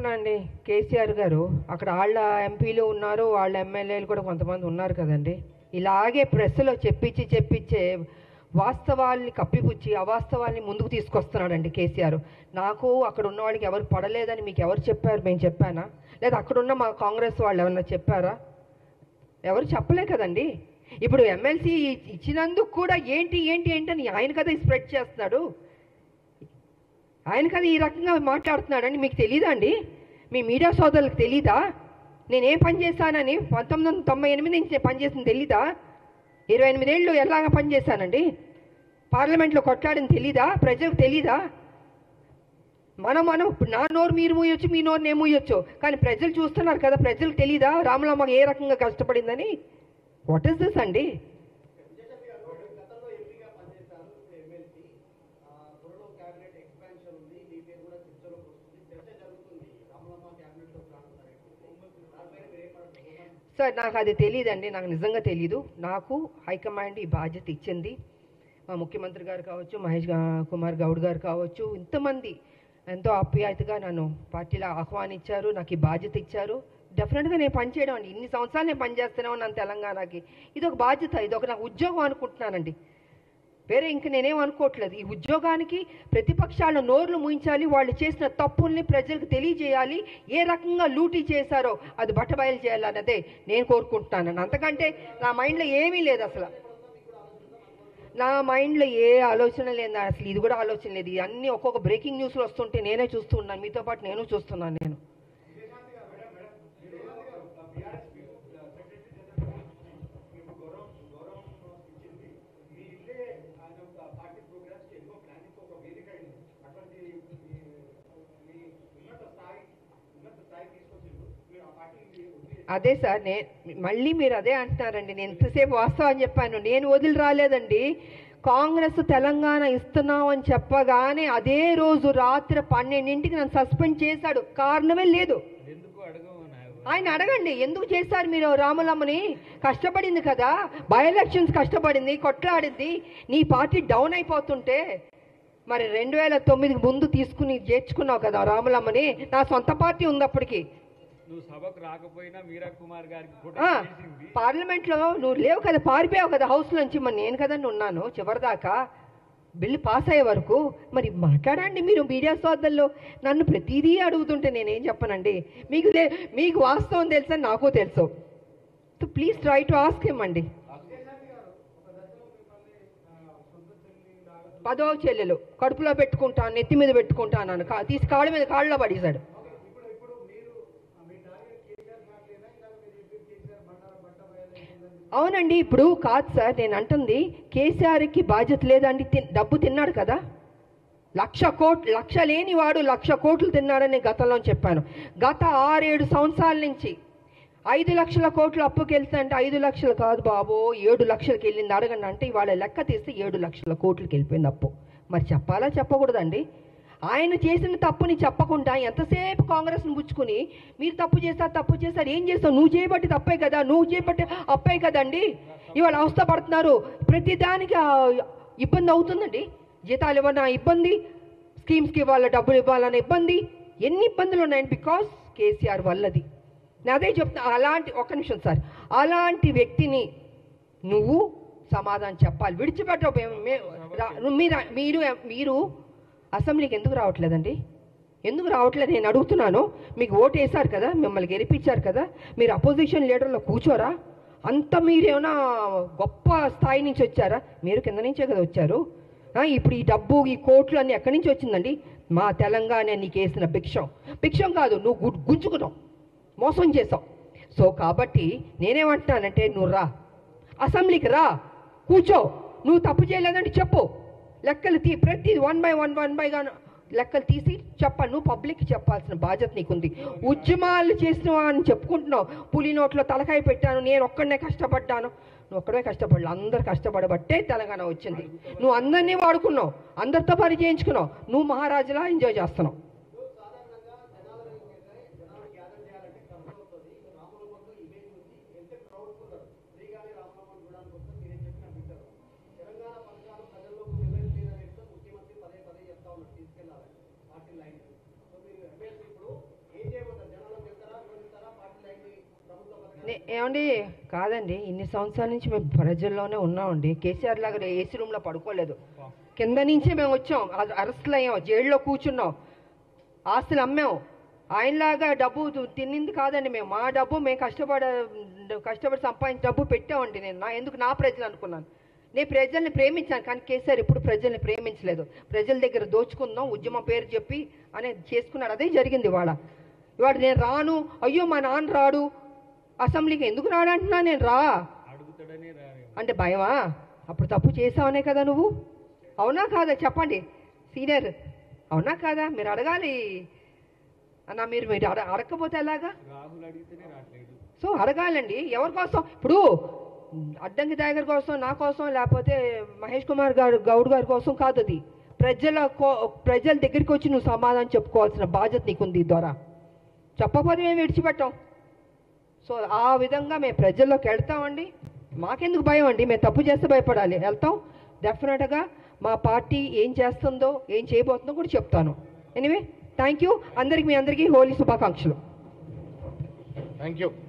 చెప్పనా అండి, కేసీఆర్ గారు అక్కడ వాళ్ళ ఎంపీలు ఉన్నారు, వాళ్ళ ఎమ్మెల్యేలు కూడా కొంతమంది ఉన్నారు కదండి. ఇలాగే ప్రెస్లో చెప్పించే వాస్తవాల్ని కప్పిపుచ్చి అవాస్తవాల్ని ముందుకు తీసుకొస్తున్నాడండి కేసీఆర్. నాకు అక్కడ ఉన్న వాళ్ళకి ఎవరు పడలేదని మీకు ఎవరు చెప్పారు? మేము చెప్పానా? లేదా అక్కడున్న మా కాంగ్రెస్ వాళ్ళు ఏమన్నా చెప్పారా? ఎవరు చెప్పలే కదండి. ఇప్పుడు ఎమ్మెల్సీ ఇచ్చినందుకు కూడా ఏంటి ఏంటి ఏంటని ఆయన కదా స్ప్రెడ్ చేస్తున్నాడు, ఆయన కదా ఈ రకంగా మాట్లాడుతున్నాడని మీకు తెలీదా అండి? మీ మీడియా సోదరులకు తెలీదా? నేనేం పని చేశానని 1998 నుంచి నేను పనిచేసింది తెలీదా? 28 ఏళ్ళు ఎలాగా పనిచేశానండి, పార్లమెంట్లో కొట్లాడని తెలీదా? ప్రజలకు తెలీదా? మనం నా నోరు మీరు మూయొచ్చు, మీ నోరు నేను మూయొచ్చు, కానీ ప్రజలు చూస్తున్నారు కదా, ప్రజలకు తెలీదా రాములమ్మ ఏ రకంగా కష్టపడిందని? వాట్ ఈస్ దిస్ అండి? సార్ నాకు అది తెలియదండి, నాకు నిజంగా తెలీదు. నాకు హైకమాండ్ ఈ బాధ్యత ఇచ్చింది. మా ముఖ్యమంత్రి గారు కావచ్చు, మహేష్ కుమార్ గౌడ్ గారు కావచ్చు, ఇంతమంది ఎంతో ఆప్యాయతగా నన్ను పార్టీలో ఆహ్వానించారు, నాకు ఈ బాధ్యత ఇచ్చారు. డెఫినెట్గా నేను పనిచేయడం అండి, ఇన్ని సంవత్సరాలు నేను పనిచేస్తూనే ఉన్నాను తెలంగాణకి. ఇది ఒక బాధ్యత, ఇది ఒక నాకు ఉద్యోగం అనుకుంటున్నానండి, వేరే ఇంక నేనేం అనుకోవట్లేదు. ఈ ఉద్యోగానికి ప్రతిపక్షాలను నోర్లు ముయించాలి, వాళ్ళు చేసిన తప్పుల్ని ప్రజలకు తెలియజేయాలి, ఏ రకంగా లూటీ చేశారో అది బట్టబయలు చేయాలన్నదే నేను కోరుకుంటున్నాను. అంతకంటే నా మైండ్లో ఏమీ లేదు, అసలు నా మైండ్లో ఏ ఆలోచన లేదు, అసలు ఇది కూడా ఆలోచన లేదు. అన్నీ ఒక్కొక్క బ్రేకింగ్ న్యూస్లు వస్తుంటే నేనే చూస్తూ ఉన్నాను, మీతో పాటు నేను చూస్తున్నాను. నేను అదే సార్, మళ్ళీ మీరు అదే అంటున్నారండి. నేను ఎంతసేపు వాస్తవం చెప్పాను, నేను వదిలి రాలేదండి. కాంగ్రెస్ తెలంగాణ ఇస్తున్నాం అని చెప్పగానే అదే రోజు రాత్రి 12ంటికి నన్ను సస్పెండ్ చేశాడు, కారణమే లేదు. ఆయన అడగండి ఎందుకు చేశారు మీరు? రాములమ్మని కష్టపడింది కదా, బై ఎలక్షన్స్ కష్టపడింది, కొట్లాడింది, నీ పార్టీ డౌన్ అయిపోతుంటే మరి 2009 ముందు తీసుకుని చేర్చుకున్నావు కదా రాములమ్మని. నా సొంత పార్టీ ఉంది అప్పటికి. నువ్వు సభకు రాకపోయినా మీరా కుమార్ గారికి పార్లమెంట్లో నువ్వు లేవు కదా, పారిపోయావు కదా హౌస్ నుంచి. మరి నేను కదండి ఉన్నాను చివరిదాకా, బిల్లు పాస్ అయ్యే వరకు. మరి మాట్లాడండి మీరు మీడియా సోదరుల్లో. నన్ను ప్రతిదీ అడుగుతుంటే నేనేం చెప్పనండి? మీకు వాస్తవం తెలుసని నాకు తెలుసు. So please try to ask him అండి. 10వ చెల్లెలు కడుపులో పెట్టుకుంటాను, నెత్తి మీద పెట్టుకుంటాను, తీసి కాళ్ళలో పడేశాడు. అవునండి, ఇప్పుడు కాదు సార్ నేను అంటుంది, కేసీఆర్కి బాధ్యత లేదండి. డబ్బు తిన్నాడు కదా, 1,00,000 కోట్లు, లక్ష లేని వాడు 1,00,000 కోట్లు తిన్నాడని గతంలో చెప్పాను. గత 6-7 సంవత్సరాల నుంచి 5 లక్షల కోట్లు అప్పుకి వెళ్తే అంటే 5 లక్షలు కాదు బాబో 7 లక్షలకి వెళ్ళింది, అడగండి అంటే ఇవాళ లెక్క తీస్తే 7 లక్షల కోట్లకి వెళ్ళిపోయింది అప్పు. మరి చెప్పాలా చెప్పకూడదండి? ఆయన చేసిన తప్పుని చెప్పకుండా ఎంతసేపు కాంగ్రెస్ని పుచ్చుకుని మీరు తప్పు చేస్తారు ఏం చేస్తావు? నువ్వు చేయబట్టి తప్పే కదా, నువ్వు చేయబట్టి అప్పే కదండి. ఇవాళ అవస్థ పడుతున్నారు, ప్రతిదానికి ఇబ్బంది అవుతుందండి. జీతాలు ఇవ్వనా ఇబ్బంది, స్కీమ్స్కి ఇవ్వాలి డబ్బులు ఇవ్వాలన్న ఇబ్బంది, ఎన్ని ఇబ్బందులు ఉన్నాయండి బికాస్ కేసీఆర్ వల్లది. నేను అదే చెప్తున్నా. అలాంటి ఒక్క నిమిషం సార్, అలాంటి వ్యక్తిని నువ్వు సమాధానం చెప్పాలి. విడిచిపెట్టవు. మీరు అసెంబ్లీకి ఎందుకు రావట్లేదండి? ఎందుకు రావట్లేదు నేను అడుగుతున్నాను. మీకు ఓటు వేశారు కదా, మిమ్మల్ని గెలిపించారు కదా, మీరు అపోజిషన్ లీడర్లో కూర్చోరా? అంత మీరేమైనా గొప్ప స్థాయి నుంచి వచ్చారా? మీరు కింద నుంచే కదా వచ్చారు. ఇప్పుడు ఈ డబ్బు ఈ కోట్లు అన్నీ ఎక్కడి నుంచి వచ్చిందండి? మా తెలంగాణ నీకు వేసిన భిక్షం కాదు, నువ్వు గుంజుకున్నావు, మోసం చేసావు. సో కాబట్టి నేనేమంటున్నానంటే నువ్వు రా, అసెంబ్లీకి రా, కూర్చో. నువ్వు తప్పు చేయలేదంటే చెప్పు, లెక్కలు ప్రతి 1 by 1 లెక్కలు తీసి చెప్పాలి. నువ్వు పబ్లిక్కి చెప్పాల్సిన బాధ్యత నీకుంది. ఉద్యమాలు చేసినవా అని చెప్పుకుంటున్నావు, పులి నోట్లో తలకాయ పెట్టాను, నేను ఒక్కడనే కష్టపడ్డాను. నువ్వు ఒక్కడే కష్టపడలే, అందరు కష్టపడబట్టే తెలంగాణ వచ్చింది. నువ్వు అందరినీ వాడుకున్నావు, అందరితో పని చేయించుకున్నావు, నువ్వు మహారాజులా ఎంజాయ్ చేస్తున్నావు. ఏమండి కాదండి, ఇన్ని సంవత్సరాల నుంచి మేము ప్రజల్లోనే ఉన్నామండి. కేసీఆర్ లాగా ఏసీ రూమ్లో పడుకోలేదు. కింద నుంచే మేము వచ్చాం, అరెస్టులు అయ్యాం, జైల్లో కూర్చున్నాం, ఆస్తులు అమ్మాం. ఆయనలాగా డబ్బు తిన్నింది కాదండి మేము. మా డబ్బు మేము కష్టపడి సంపాదించిన డబ్బు పెట్టామండి. ఎందుకు నా ప్రజలు అనుకున్నాను. నేను ప్రజల్ని ప్రేమించాను, కానీ కేసీఆర్ ఎప్పుడు ప్రజల్ని ప్రేమించలేదు. ప్రజల దగ్గర దోచుకుందాం, ఉద్యమం పేరు చెప్పి అనేది చేసుకున్నాడు. అదే జరిగింది ఇవాళ. నేను రాను, అయ్యో మా నాన్న రాడు అసెంబ్లీకి, ఎందుకు రాడంటున్నా నేను. అడుగుతాడని అంటే భయమా? అప్పుడు తప్పు చేసావనే కదా నువ్వు. అవునా కాదా చెప్పండి సీనియర్, అవునా కాదా? మీరు అడగాలి అన్న. మీరు అడగకపోతే ఎలాగా? రాహుల్ అడిగితేనే రావట్లేదు. సో అడగాలండి. ఎవరి కోసం? ఇప్పుడు అడ్డంకి టైగర్ కోసం, నా కోసం, లేకపోతే మహేష్ కుమార్ గౌడ్ గారి కోసం కాదు. అది ప్రజల దగ్గరికి వచ్చి నువ్వు సమాధానం చెప్పుకోవాల్సిన బాధ్యత నీకుంది. ద్వారా చెప్పకపోతే మేము విడిచిపెట్టాం. సో ఆ విధంగా మేము ప్రజల్లోకి వెళ్తామండి. మాకెందుకు భయం అండి? మేము తప్పు చేస్తే భయపడాలి? వెళ్తాం డెఫినెట్గా. మా పార్టీ ఏం చేస్తుందో, ఏం చేయబోతుందో కూడా చెప్తాను. ఎనీవే థ్యాంక్ యూ అందరికి. మీ అందరికీ హోలీ శుభాకాంక్షలు. Thank you.